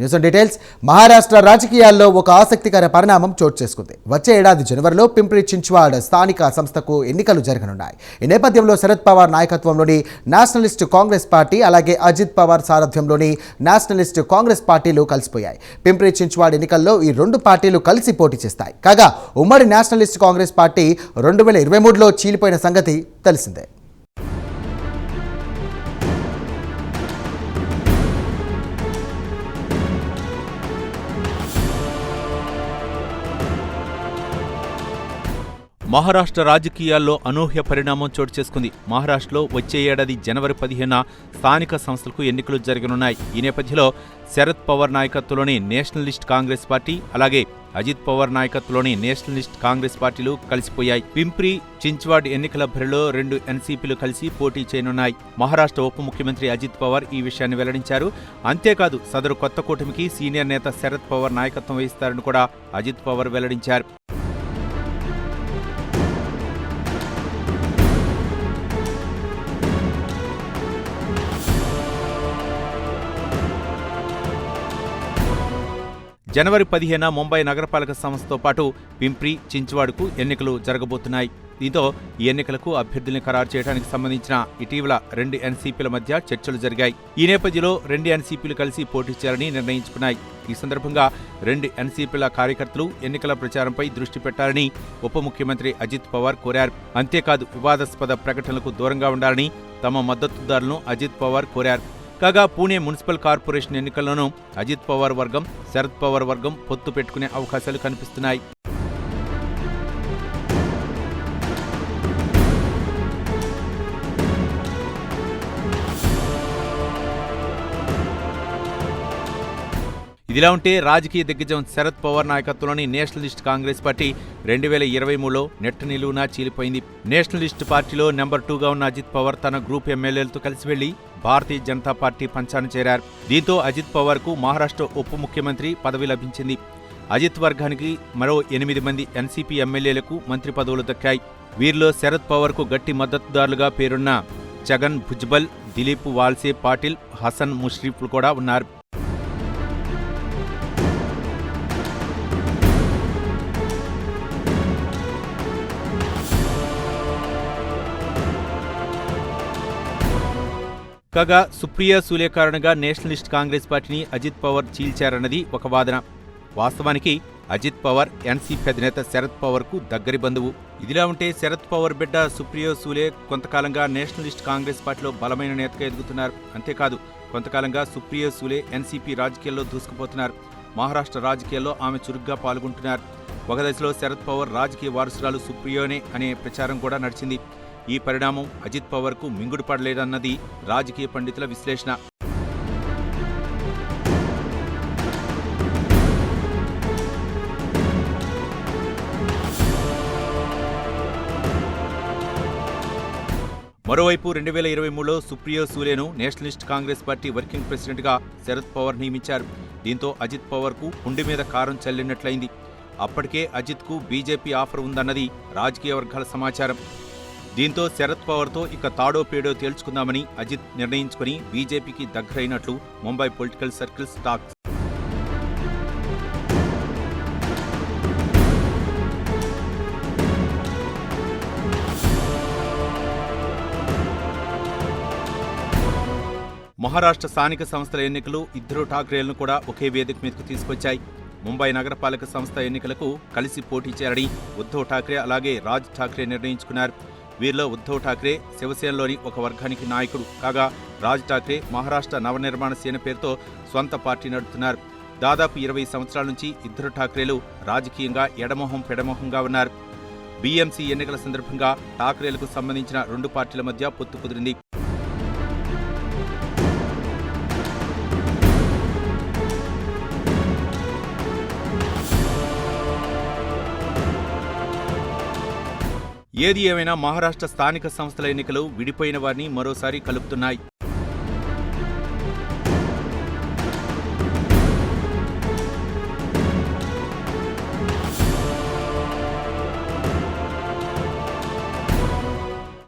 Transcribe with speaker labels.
Speaker 1: News and details. Maharashtra రాజకీయాల్లో ఒక ఆసక్తికర పరిణామం చోటు చేసుకుంది. వచ్చే ఏడాది జనవరిలో పింప్రి చించ్వాడ్ స్థానిక సంస్థకు ఎన్నికలు జరగనున్నాయి. ఈ నేపథ్యంలో శరద్ పవార్ నాయకత్వంలోని నేషనలిస్ట్ కాంగ్రెస్ పార్టీ అలాగే అజిత్ పవార్ సారథ్యంలోని నేషనలిస్ట్ కాంగ్రెస్ పార్టీలు కలిసిపోయాయి. పింప్రి చించ్వాడ్ ఎన్నికల్లో ఈ రెండు పార్టీలు కలిసి పోటీ చేస్తాయి. కాగా ఉమ్మడి నేషనలిస్ట్ కాంగ్రెస్ పార్టీ 2023లో చీలిపోయిన సంగతి తెలిసిందే.
Speaker 2: మహారాష్ట్ర రాజకీయాల్లో అనూహ్య పరిణామం చోటు చేసుకుంది. మహారాష్ట్రలో వచ్చే ఏడాది జనవరి 15న స్థానిక సంస్థలకు ఎన్నికలు జరగనున్నాయి. ఈ నేపథ్యంలో శరద్ పవార్ నాయకత్వంలోని నేషనలిస్ట్ కాంగ్రెస్ పార్టీ అలాగే అజిత్ పవార్ నాయకత్వంలోని నేషనలిస్ట్ కాంగ్రెస్ పార్టీలు కలిసిపోయాయి. పింప్రి చించ్వాడ్ ఎన్నికల బరిలో 2 ఎన్సీపీలు కలిసి పోటీ చేయనున్నాయి. మహారాష్ట్ర ఉప ముఖ్యమంత్రి అజిత్ పవార్ ఈ విషయాన్ని వెల్లడించారు. అంతేకాదు సదరు కొత్త కూటమికి సీనియర్ నేత శరద్ పవార్ నాయకత్వం వహిస్తారని కూడా అజిత్ పవార్ వెల్లడించారు. జనవరి 15న ముంబై నగరపాలక సంస్థతో పాటు పింప్రి చించ్వాడ్కు ఎన్నికలు జరగబోతున్నాయి. దీంతో ఈ ఎన్నికలకు అభ్యర్థుల్ని ఖరారు చేయడానికి సంబంధించిన ఇటీవల 2 ఎన్సీపీల మధ్య చర్చలు జరిగాయి. ఈ నేపథ్యంలో 2 ఎన్సీపీలు కలిసి పోటీ చేయాలని నిర్ణయించుకున్నాయి. ఈ సందర్భంగా 2 ఎన్సీపీల కార్యకర్తలు ఎన్నికల ప్రచారంపై దృష్టి పెట్టాలని ఉప ముఖ్యమంత్రి అజిత్ పవార్ కోరారు. అంతేకాదు వివాదాస్పద ప్రకటనలకు దూరంగా ఉండాలని తమ మద్దతుదారులను అజిత్ పవార్ కోరారు. కాగా పూణే మున్సిపల్ కార్పొరేషన్ ఎన్నికల్లోనూ అజిత్ పవార్ వర్గం శరద్ పవార్ వర్గం పొత్తు పెట్టుకునే అవకాశాలు కనిపిస్తున్నాయి. ఇదిలా ఉంటే రాజకీయ దిగ్గజం శరద్ పవార్ నాయకత్వంలోని నేషనలిస్ట్ కాంగ్రెస్ పార్టీ 2023లో నెట్ట నిలువునా చీలిపోయింది. నేషనలిస్ట్ పార్టీలో నెంబర్ 2గా ఉన్న అజిత్ పవార్ తన గ్రూప్ ఎమ్మెల్యేలతో కలిసి వెళ్లి భారతీయ జనతా పార్టీ పంచాన చేరారు. దీంతో అజిత్ పవార్కు మహారాష్ట్ర ఉప ముఖ్యమంత్రి పదవి లభించింది. అజిత్ వర్గానికి మరో 8 మంది ఎన్సీపీ ఎమ్మెల్యేలకు మంత్రి పదవులు దక్కాయి. వీరిలో శరద్ పవార్కు గట్టి మద్దతుదారులుగా పేరున్న ఛగన్ భుజ్బల్, దిలీప్ వాల్సే పాటిల్, హసన్ ముష్రీఫ్లు కూడా ఉన్నారు. కాగా సుప్రియా సూలే కారణంగా నేషనలిస్ట్ కాంగ్రెస్ పార్టీని అజిత్ పవార్ చీల్చారన్నది ఒక వాదన. వాస్తవానికి అజిత్ పవార్ ఎన్సీపీ అధినేత శరద్ పవార్కు దగ్గరి బంధువు. ఇదిలా ఉంటే శరద్ పవార్ బిడ్డ సుప్రియా సూలే కొంతకాలంగా నేషనలిస్ట్ కాంగ్రెస్ పార్టీలో బలమైన నేతగా ఎదుగుతున్నారు. అంతేకాదు కొంతకాలంగా సుప్రియా సూలే ఎన్సీపీ రాజకీయాల్లో దూసుకుపోతున్నారు. మహారాష్ట్ర రాజకీయాల్లో ఆమె చురుగ్గా పాల్గొంటున్నారు. ఒక దశలో శరద్ పవార్ రాజకీయ వారసురాలు సుప్రియోనే అనే ప్రచారం కూడా నడిచింది. ఈ పరిణామం అజిత్ పవార్కు మింగుడు పడలేదన్నది రాజకీయ పండితుల విశ్లేషణ. మరోవైపు 2023లో సుప్రియా సూలేను నేషనలిస్ట్ కాంగ్రెస్ పార్టీ వర్కింగ్ ప్రెసిడెంట్గా శరద్ పవార్ నియమించారు. దీంతో అజిత్ పవార్కు పుండి మీద కారం చల్లినట్లయింది. అప్పటికే అజిత్కు బీజేపీ ఆఫర్ ఉందన్నది రాజకీయ వర్గాల సమాచారం. దీంతో శరద్ పవార్తో ఇక తాడో పేడో తేల్చుకుందామని అజిత్ నిర్ణయించుకుని బీజేపీకి దగ్గరైనట్లు Mumbai political circles talk. Maharashtra స్థానిక సంస్థల ఎన్నికలు ఇద్దరు ఠాక్రేలను కూడా ఒకే వేదిక మీదకు తీసుకొచ్చాయి. ముంబై నగరపాలక సంస్థ ఎన్నికలకు కలిసి పోటీ చేయాలని ఉద్ధవ్ ఠాక్రే అలాగే రాజ్ ఠాక్రే నిర్ణయించుకున్నారు. వీరిలో ఉద్ధవ్ ఠాక్రే శివసేనలోని ఒక వర్గానికి నాయకుడు కాగా రాజ్ ఠాక్రే మహారాష్ట్ర నవనిర్మాణ సేన పేరుతో స్వంత పార్టీ నడుపుతున్నారు. దాదాపు 20 సంవత్సరాల నుంచి ఇద్దరు ఠాక్రేలు రాజకీయంగా ఎడమొహం పెడమొహంగా ఉన్నారు. బీఎంసీ ఎన్నికల సందర్భంగా ఠాక్రేలకు సంబంధించిన 2 పార్టీల మధ్య పొత్తు కుదిరింది. ఏది ఏమైనా మహారాష్ట్ర స్థానిక సంస్థల ఎన్నికలు విడిపోయిన వారిని మరోసారి కలుపుతున్నాయి.